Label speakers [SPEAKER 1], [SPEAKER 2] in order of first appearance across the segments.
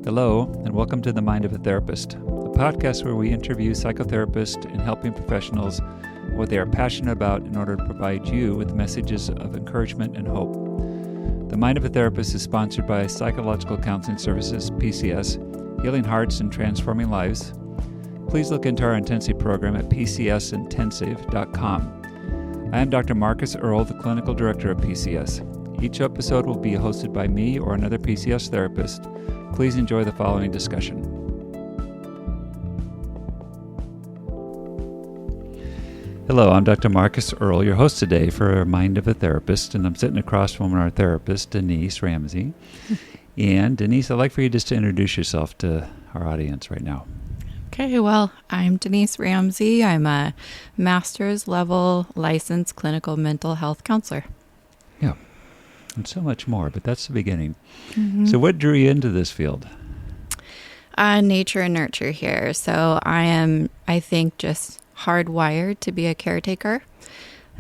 [SPEAKER 1] Hello, and welcome to The Mind of a Therapist, a podcast where we interview psychotherapists and helping professionals what they are passionate about in order to provide you with messages of encouragement and hope. The Mind of a Therapist is sponsored by Psychological Counseling Services, PCS, Healing Hearts and Transforming Lives. Please look into our intensive program at pcsintensive.com. I am Dr. Marcus Earle, the Clinical Director of PCS. Each episode will be hosted by me or another PCS therapist. Please enjoy the following discussion. Hello, I'm Dr. Marcus Earle, your host today for Mind of a Therapist, and I'm sitting across from our therapist, Denise, Ramsay. And Denise, I'd like for you just to introduce yourself to our audience right now.
[SPEAKER 2] Okay, well, I'm Denise Ramsay. I'm a master's level licensed clinical mental health counselor.
[SPEAKER 1] Yeah, and so much more, but that's the beginning. Mm-hmm. So what drew you into this field?
[SPEAKER 2] Nature and nurture here. So I am, I think, just hardwired to be a caretaker.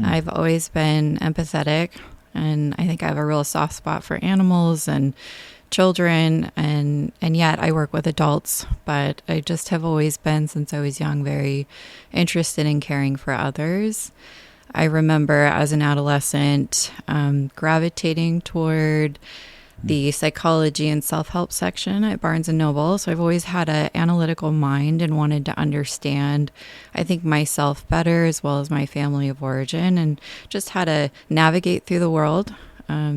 [SPEAKER 2] I've always been empathetic, and I think I have a real soft spot for animals and children, and yet I work with adults, but I just have always been, since I was young, very interested in caring for others. I remember as an adolescent gravitating toward the psychology and self-help section at Barnes & Noble. So I've always had an analytical mind and wanted to understand, I think, myself better as well as my family of origin, and just how to navigate through the world.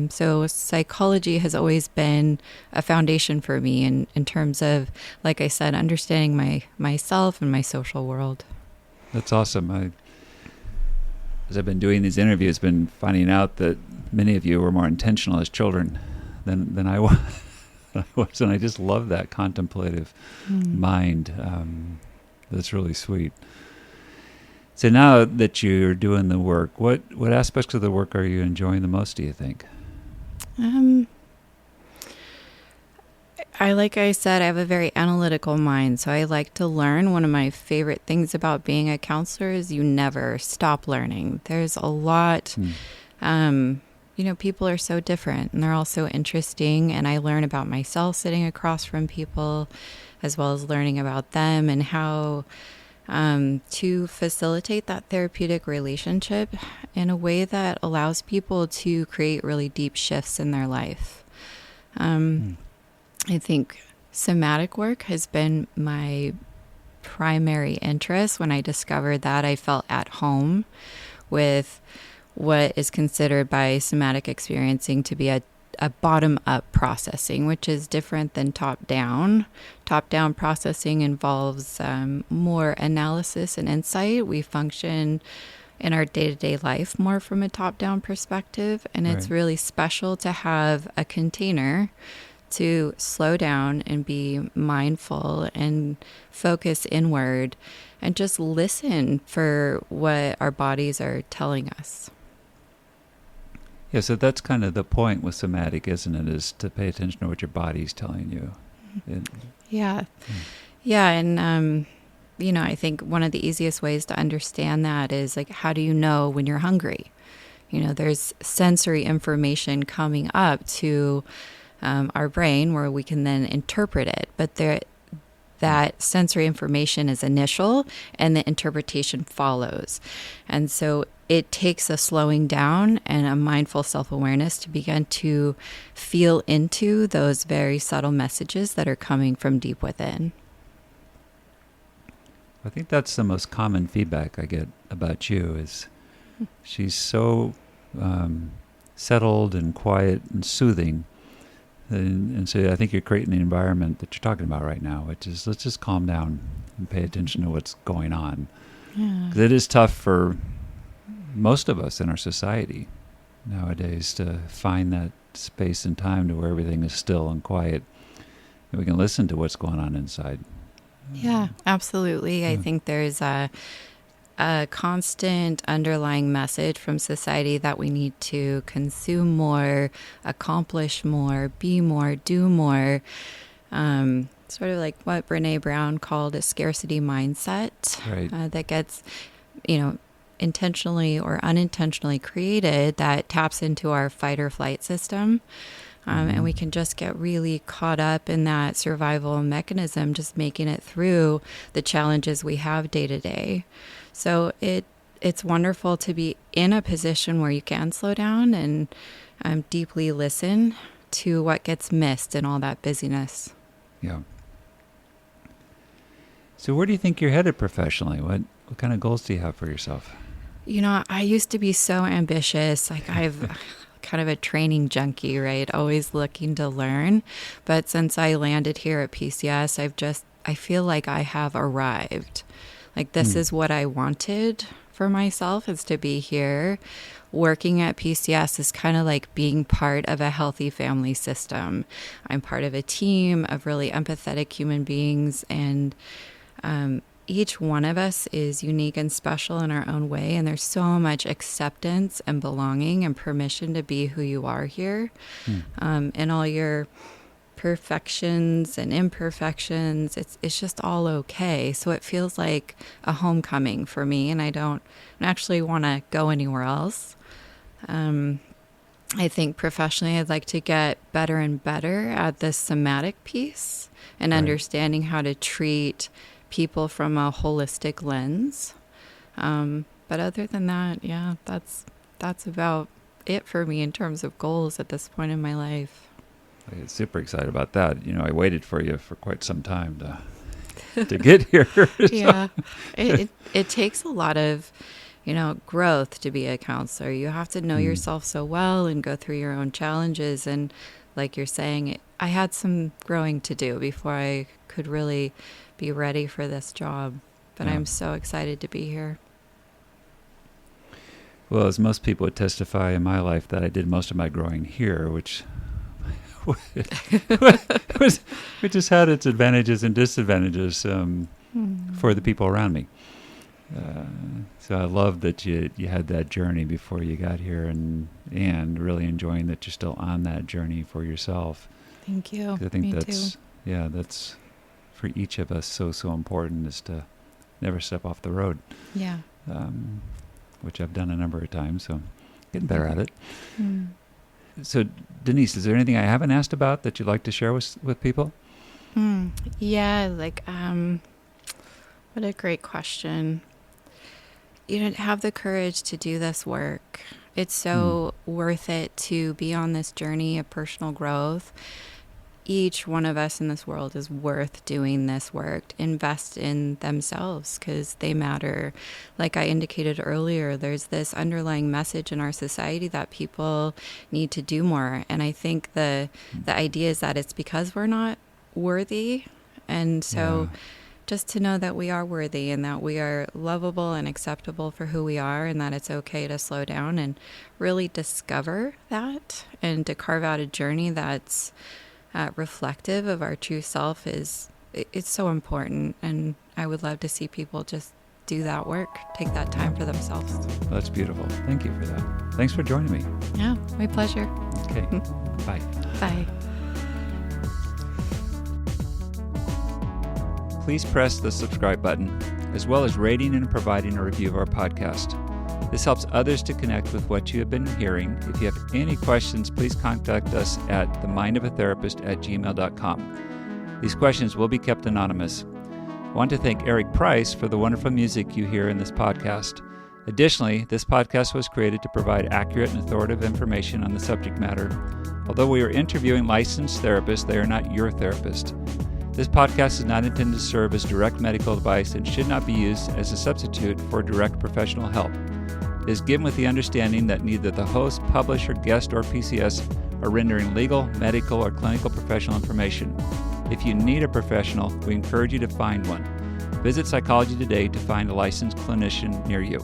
[SPEAKER 2] So psychology has always been a foundation for me in terms of, like I said, understanding myself and my social world.
[SPEAKER 1] That's awesome. As I've been doing these interviews, been finding out that many of you were more intentional as children than I was. And I just love that contemplative mind. That's really sweet. So now that you're doing the work, what aspects of the work are you enjoying the most, do you think?
[SPEAKER 2] Like I said, I have a very analytical mind, so I like to learn. One of my favorite things about being a counselor is you never stop learning. There's a lot, people are so different, and they're all so interesting, and I learn about myself sitting across from people, as well as learning about them and how to facilitate that therapeutic relationship in a way that allows people to create really deep shifts in their life. I think somatic work has been my primary interest. When I discovered that, I felt at home with what is considered by somatic experiencing to be a bottom-up processing, which is different than top-down. Top-down processing involves more analysis and insight. We function in our day-to-day life more from a top-down perspective, and it's really special to have a container to slow down and be mindful and focus inward and just listen for what our bodies are telling us.
[SPEAKER 1] Yeah, so that's kind of the point with somatic, isn't it? Is to pay attention to what your body's telling you.
[SPEAKER 2] Yeah, and I think one of the easiest ways to understand that is, like, how do you know when you're hungry? There's sensory information coming up to our brain where we can then interpret it, but that sensory information is initial and the interpretation follows. And so it takes a slowing down and a mindful self-awareness to begin to feel into those very subtle messages that are coming from deep within.
[SPEAKER 1] I think that's the most common feedback I get about you is she's so settled and quiet and soothing. And so I think you're creating the environment that you're talking about right now, which is let's just calm down and pay attention to what's going on. Yeah. 'Cause it is tough for most of us in our society nowadays to find that space and time to where everything is still and quiet and we can listen to what's going on inside.
[SPEAKER 2] Yeah, absolutely. I think there's a constant underlying message from society that we need to consume more, accomplish more, be more, do more. Sort of like what Brene Brown called a scarcity mindset, that gets, intentionally or unintentionally created, that taps into our fight or flight system. And we can just get really caught up in that survival mechanism, just making it through the challenges we have day to day. So it's wonderful to be in a position where you can slow down and deeply listen to what gets missed in all that busyness.
[SPEAKER 1] Yeah. So where do you think you're headed professionally? What kind of goals do you have for yourself?
[SPEAKER 2] I used to be so ambitious. Like I've kind of a training junkie, right? Always looking to learn. But since I landed here at PCS, I feel like I have arrived. Like this is what I wanted for myself, is to be here. Working at PCS is kind of like being part of a healthy family system. I'm part of a team of really empathetic human beings, and each one of us is unique and special in our own way, and there's so much acceptance and belonging and permission to be who you are here. And all your perfections and imperfections, it's just all okay. So it feels like a homecoming for me, and I don't actually want to go anywhere else. I think professionally I'd like to get better and better at this somatic piece and understanding how to treat people from a holistic lens. But other than that, yeah, that's about it for me in terms of goals at this point in my life.
[SPEAKER 1] I get super excited about that. I waited for you for quite some time to get here.
[SPEAKER 2] Yeah, it takes a lot of growth to be a counselor. You have to know yourself so well and go through your own challenges. And like you're saying, I had some growing to do before I could really be ready for this job. But I'm so excited to be here.
[SPEAKER 1] Well, as most people would testify in my life, that I did most of my growing here, which just had its advantages and disadvantages for the people around me. So I love that you had that journey before you got here, and really enjoying that you're still on that journey for yourself.
[SPEAKER 2] Thank you.
[SPEAKER 1] I think
[SPEAKER 2] Me
[SPEAKER 1] that's
[SPEAKER 2] too.
[SPEAKER 1] That's for each of us so important, is to never step off the road.
[SPEAKER 2] Yeah.
[SPEAKER 1] Which I've done a number of times, so getting better at it. So Denise, is there anything I haven't asked about that you'd like to share with people?
[SPEAKER 2] Yeah, what a great question. Have the courage to do this work. It's so worth it to be on this journey of personal growth. Each one of us in this world is worth doing this work. Invest in themselves because they matter. Like I indicated earlier, there's this underlying message in our society that people need to do more. And I think the idea is that it's because we're not worthy. And so just to know that we are worthy and that we are lovable and acceptable for who we are, and that it's okay to slow down and really discover that, and to carve out a journey that's reflective of our true self it's so important. And I would love to see people just do that work, take that time for themselves.
[SPEAKER 1] Well, that's beautiful. Thank you for that. Thanks for joining me.
[SPEAKER 2] Yeah, my pleasure.
[SPEAKER 1] Okay. Bye.
[SPEAKER 2] Bye.
[SPEAKER 1] Please press the subscribe button, as well as rating and providing a review of our podcast. This helps others to connect with what you have been hearing. If you have any questions, please contact us at themindofatherapist@gmail.com. These questions will be kept anonymous. I want to thank Eric Price for the wonderful music you hear in this podcast. Additionally, this podcast was created to provide accurate and authoritative information on the subject matter. Although we are interviewing licensed therapists, they are not your therapist. This podcast is not intended to serve as direct medical advice and should not be used as a substitute for direct professional help. It is given with the understanding that neither the host, publisher, guest, or PCS are rendering legal, medical, or clinical professional information. If you need a professional, we encourage you to find one. Visit Psychology Today to find a licensed clinician near you.